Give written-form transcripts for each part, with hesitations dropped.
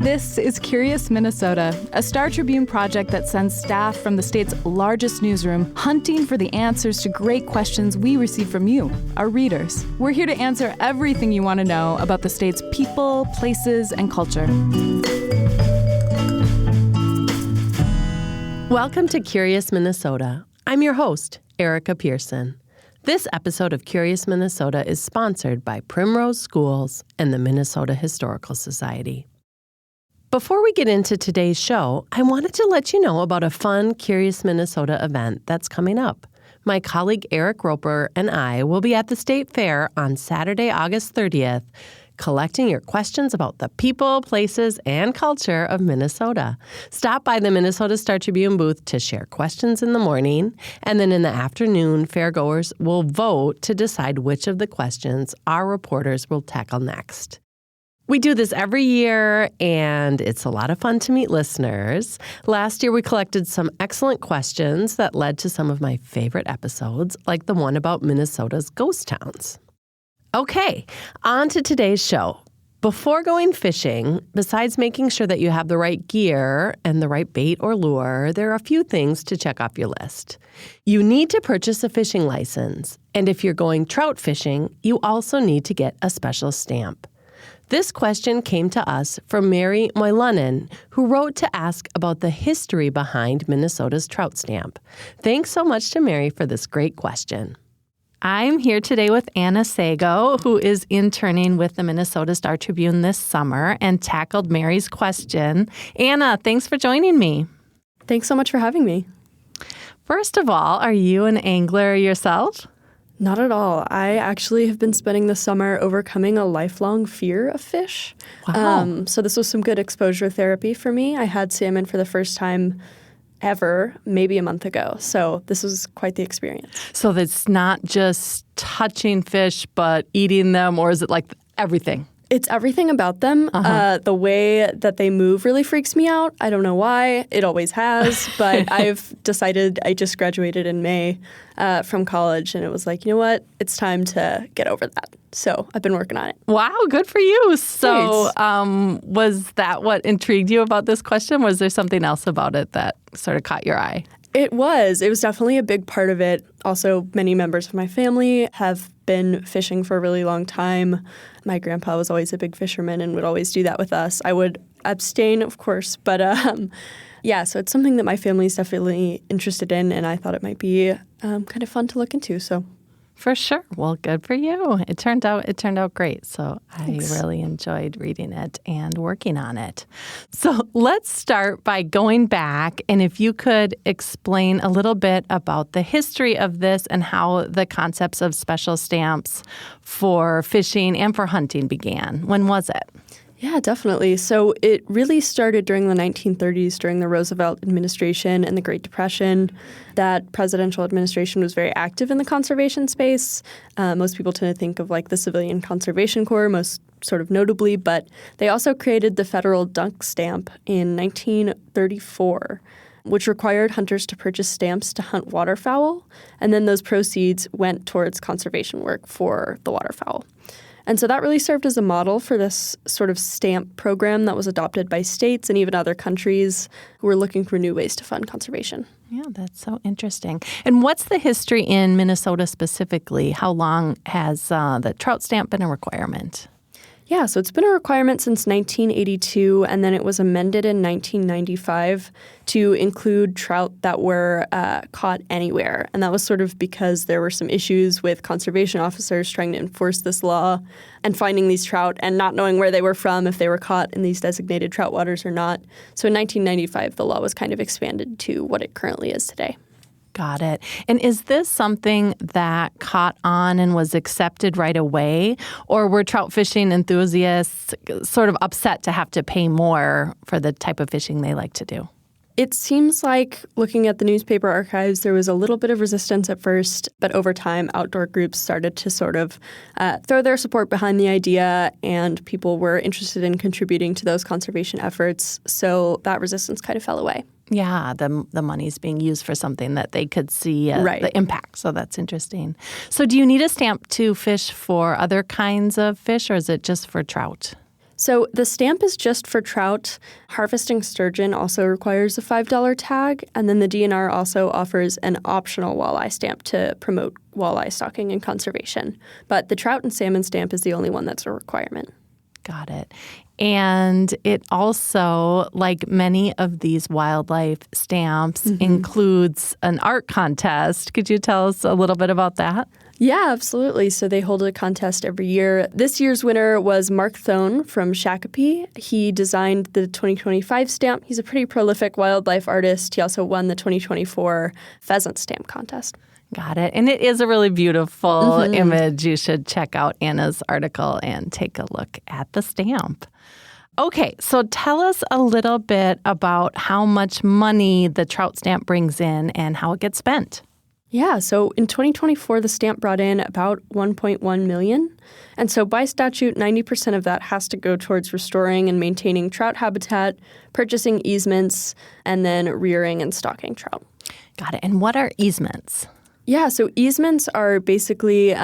This is Curious Minnesota, a Star Tribune project that sends staff from the state's largest newsroom hunting for the answers to great questions we receive from you, our readers. We're here to answer everything you want to know about the state's people, places, and culture. Welcome to Curious Minnesota. I'm your host, Erica Pearson. This episode of Curious Minnesota is sponsored by Primrose Schools and the Minnesota Historical Society. Before we get into today's show, I wanted to let you know about a fun Curious Minnesota event that's coming up. My colleague Eric Roper and I will be at the State Fair on Saturday, August 30th, collecting your questions about the people, places, and culture of Minnesota. Stop by the Minnesota Star Tribune booth to share questions in the morning, and then in the afternoon, fairgoers will vote to decide which of the questions our reporters will tackle next. We do this every year, and it's a lot of fun to meet listeners. Last year, we collected some excellent questions that led to some of my favorite episodes, like the one about Minnesota's ghost towns. Okay, on to today's show. Before going fishing, besides making sure that you have the right gear and the right bait or lure, there are a few things to check off your list. You need to purchase a fishing license, and if you're going trout fishing, you also need to get a special stamp. This question came to us from Mary Moilanen, who wrote to ask about the history behind Minnesota's trout stamp. Thanks so much to Mary for this great question. I'm here today with Anna Sago, who is interning with the Minnesota Star Tribune this summer and tackled Mary's question. Anna, thanks for joining me. Thanks so much for having me. First of all, are you an angler yourself? Not at all. I actually have been spending the summer overcoming a lifelong fear of fish. Wow. So this was some good exposure therapy for me. I had salmon for the first time ever, maybe a month ago. So this was quite the experience. So it's not just touching fish, but eating them, or is it like everything? It's everything about them. The way that they move really freaks me out. I don't know why. It always has. But I've decided, I just graduated in May from college, and it was like, you know what? It's time to get over that. So I've been working on it. Wow, good for you. So was that what intrigued you about this question? Was there something else about it that sort of caught your eye? It was. It was definitely a big part of it. Also, many members of my family have been fishing for a really long time. My grandpa was always a big fisherman and would always do that with us. I would abstain, of course, but so it's something that my family is definitely interested in, and I thought it might be kind of fun to look into. So. For sure. Well, good for you. It turned out great. So Thanks. I really enjoyed reading it and working on it. So let's start by going back, and if you could explain a little bit about the history of this and how the concepts of special stamps for fishing and for hunting began. When was it? Yeah, definitely. So it really started during the 1930s, during the Roosevelt administration and the Great Depression. That presidential administration was very active in the conservation space. Most people tend to think of like the Civilian Conservation Corps, most sort of notably, but they also created the federal dunk stamp in 1934, which required hunters to purchase stamps to hunt waterfowl, and then those proceeds went towards conservation work for the waterfowl. And so that really served as a model for this sort of stamp program that was adopted by states and even other countries who were looking for new ways to fund conservation. Yeah, that's so interesting. And what's the history in Minnesota specifically? How long has the trout stamp been a requirement? Yeah, so it's been a requirement since 1982, and then it was amended in 1995 to include trout that were caught anywhere. And that was sort of because there were some issues with conservation officers trying to enforce this law and finding these trout and not knowing where they were from, if they were caught in these designated trout waters or not. So in 1995, the law was kind of expanded to what it currently is today. Got it. And is this something that caught on and was accepted right away? Or were trout fishing enthusiasts sort of upset to have to pay more for the type of fishing they like to do? It seems like, looking at the newspaper archives, there was a little bit of resistance at first, but over time, outdoor groups started to sort of throw their support behind the idea, and people were interested in contributing to those conservation efforts. So that resistance kind of fell away. Yeah, the money's being used for something that they could see the impact. So that's interesting. So do you need a stamp to fish for other kinds of fish, or is it just for trout? So the stamp is just for trout. Harvesting sturgeon also requires a $5 tag, and then the DNR also offers an optional walleye stamp to promote walleye stocking and conservation. But the trout and salmon stamp is the only one that's a requirement. Got it. And it also, like many of these wildlife stamps, includes an art contest. Could you tell us a little bit about that? Yeah, absolutely. So they hold a contest every year. This year's winner was Mark Thone from Shakopee. He designed the 2025 stamp. He's a pretty prolific wildlife artist. He also won the 2024 pheasant stamp contest. Got it. And it is a really beautiful image. You should check out Anna's article and take a look at the stamp. Okay, so tell us a little bit about how much money the trout stamp brings in and how it gets spent. Yeah, so in 2024, the stamp brought in about $1.1 million. And so by statute, 90% of that has to go towards restoring and maintaining trout habitat, purchasing easements, and then rearing and stocking trout. Got it. And what are easements? Yeah, so easements are basically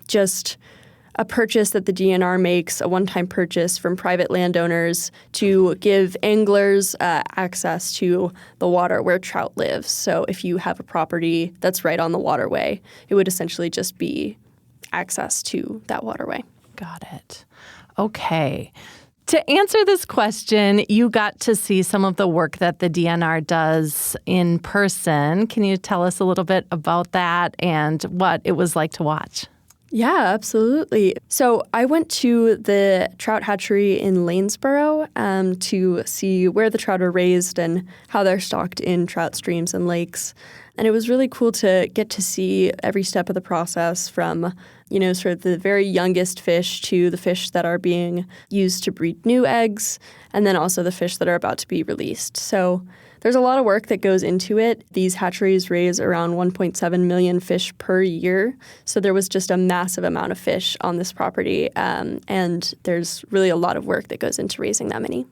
just a purchase that the DNR makes, a one-time purchase from private landowners to give anglers access to the water where trout live. So if you have a property that's right on the waterway, it would essentially just be access to that waterway. Got it. Okay. To answer this question, you got to see some of the work that the DNR does in person. Can you tell us a little bit about that and what it was like to watch? Yeah, absolutely. So I went to the trout hatchery in Lanesboro to see where the trout are raised and how they're stocked in trout streams and lakes. And it was really cool to get to see every step of the process from, sort of the very youngest fish to the fish that are being used to breed new eggs, and then also the fish that are about to be released. So there's a lot of work that goes into it. These hatcheries raise around 1.7 million fish per year. So there was just a massive amount of fish on this property. And there's really a lot of work that goes into raising that many.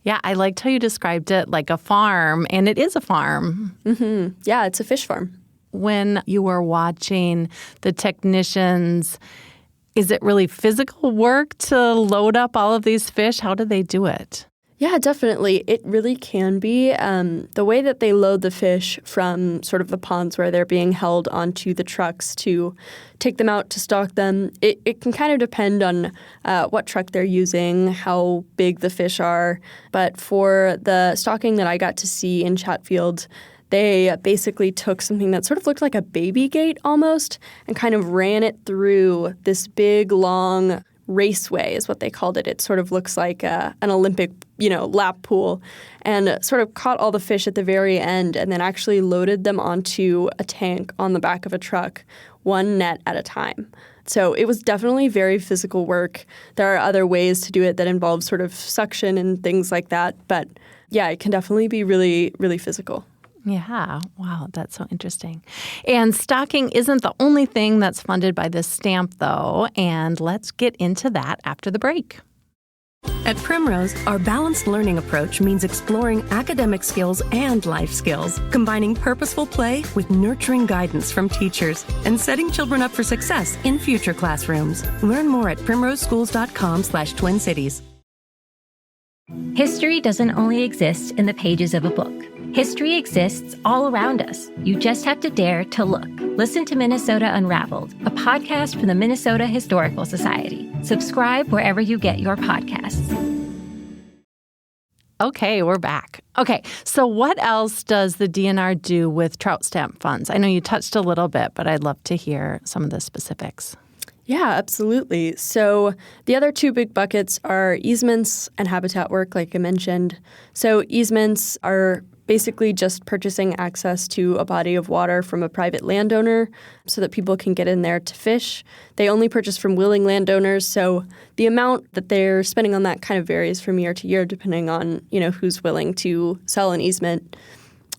Yeah, I liked how you described it like a farm, and it is a farm. Mm-hmm. Yeah, it's a fish farm. When you were watching the technicians, is it really physical work to load up all of these fish? How do they do it? Yeah, definitely. It really can be. The way that they load the fish from sort of the ponds where they're being held onto the trucks to take them out to stock them, it can kind of depend on what truck they're using, how big the fish are. But for the stocking that I got to see in Chatfield, they basically took something that sort of looked like a baby gate almost and kind of ran it through this big, long raceway is what they called it. It sort of looks like an Olympic, lap pool, and sort of caught all the fish at the very end and then actually loaded them onto a tank on the back of a truck, one net at a time. So it was definitely very physical work. There are other ways to do it that involve sort of suction and things like that. But yeah, it can definitely be really, really physical. Yeah. Wow. That's so interesting. And stocking isn't the only thing that's funded by this stamp, though. And let's get into that after the break. At Primrose, our balanced learning approach means exploring academic skills and life skills, combining purposeful play with nurturing guidance from teachers, and setting children up for success in future classrooms. Learn more at primroseschools.com/Twin Cities. History doesn't only exist in the pages of a book. History exists all around us. You just have to dare to look. Listen to Minnesota Unraveled, a podcast from the Minnesota Historical Society. Subscribe wherever you get your podcasts. Okay, we're back. Okay, so what else does the DNR do with trout stamp funds? I know you touched a little bit, but I'd love to hear some of the specifics. Yeah, absolutely. So the other two big buckets are easements and habitat work, like I mentioned. So easements are basically just purchasing access to a body of water from a private landowner so that people can get in there to fish. They only purchase from willing landowners, so the amount that they're spending on that kind of varies from year to year depending on, who's willing to sell an easement.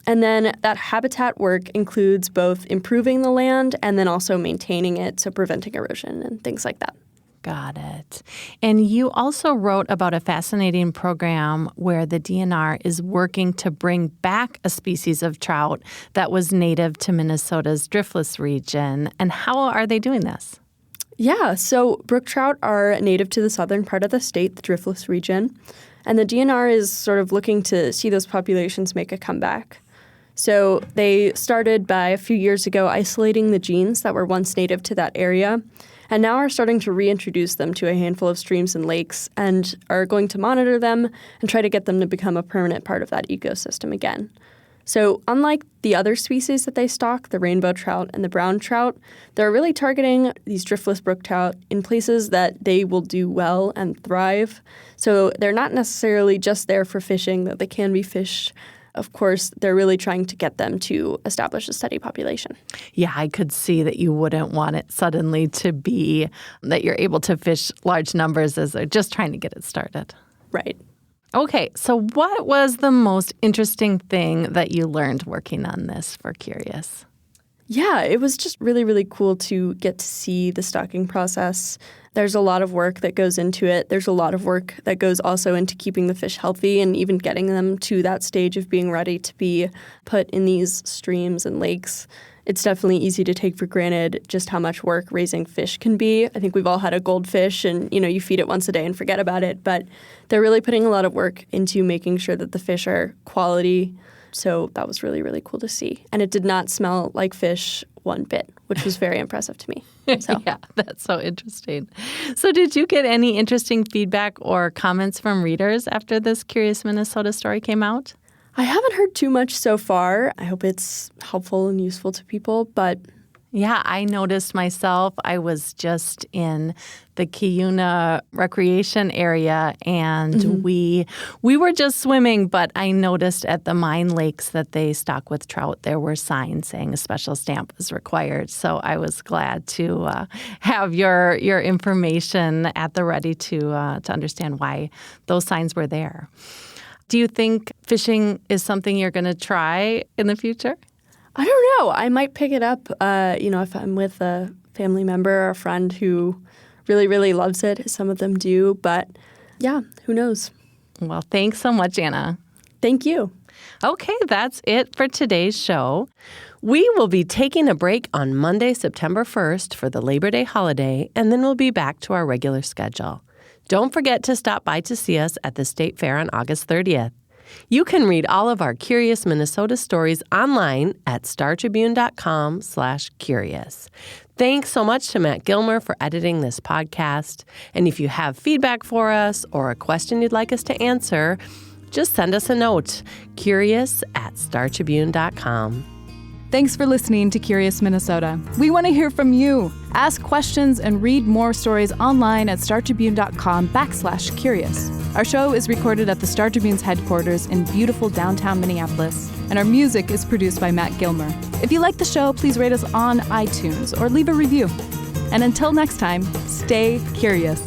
And then that habitat work includes both improving the land and then also maintaining it, so preventing erosion and things like that. Got it. And you also wrote about a fascinating program where the DNR is working to bring back a species of trout that was native to Minnesota's driftless region. And how are they doing this? Yeah, so brook trout are native to the southern part of the state, the driftless region, and the DNR is sort of looking to see those populations make a comeback. So they started by a few years ago isolating the genes that were once native to that area, and now are starting to reintroduce them to a handful of streams and lakes and are going to monitor them and try to get them to become a permanent part of that ecosystem again. So unlike the other species that they stock, the rainbow trout and the brown trout, they're really targeting these driftless brook trout in places that they will do well and thrive. So they're not necessarily just there for fishing, though they can be fished. Of course, they're really trying to get them to establish a steady population. Yeah, I could see that you wouldn't want it suddenly to be that you're able to fish large numbers as they're just trying to get it started. Right. Okay, so what was the most interesting thing that you learned working on this for Curious? Yeah, it was just really, really cool to get to see the stocking process. There's a lot of work that goes into it. There's a lot of work that goes also into keeping the fish healthy and even getting them to that stage of being ready to be put in these streams and lakes. It's definitely easy to take for granted just how much work raising fish can be. I think we've all had a goldfish and, you feed it once a day and forget about it. But they're really putting a lot of work into making sure that the fish are quality. So that was really, really cool to see. And it did not smell like fish one bit, which was very impressive to me. So. Yeah, that's so interesting. So did you get any interesting feedback or comments from readers after this Curious Minnesota story came out? I haven't heard too much so far. I hope it's helpful and useful to people, but... Yeah, I noticed myself. I was just in the Cuyuna recreation area, and we were just swimming, but I noticed at the mine lakes that they stock with trout, there were signs saying a special stamp was required. So I was glad to have your information at the ready to understand why those signs were there. Do you think fishing is something you're going to try in the future? I don't know. I might pick it up, if I'm with a family member or a friend who really, really loves it. Some of them do. But, yeah, who knows? Well, thanks so much, Anna. Thank you. Okay, that's it for today's show. We will be taking a break on Monday, September 1st for the Labor Day holiday, and then we'll be back to our regular schedule. Don't forget to stop by to see us at the State Fair on August 30th. You can read all of our Curious Minnesota stories online at startribune.com/curious. Thanks so much to Matt Gilmer for editing this podcast. And if you have feedback for us or a question you'd like us to answer, just send us a note, curious@startribune.com. Thanks for listening to Curious Minnesota. We want to hear from you. Ask questions and read more stories online at startribune.com/curious. Our show is recorded at the Star Tribune's headquarters in beautiful downtown Minneapolis, and our music is produced by Matt Gilmer. If you like the show, please rate us on iTunes or leave a review. And until next time, stay curious.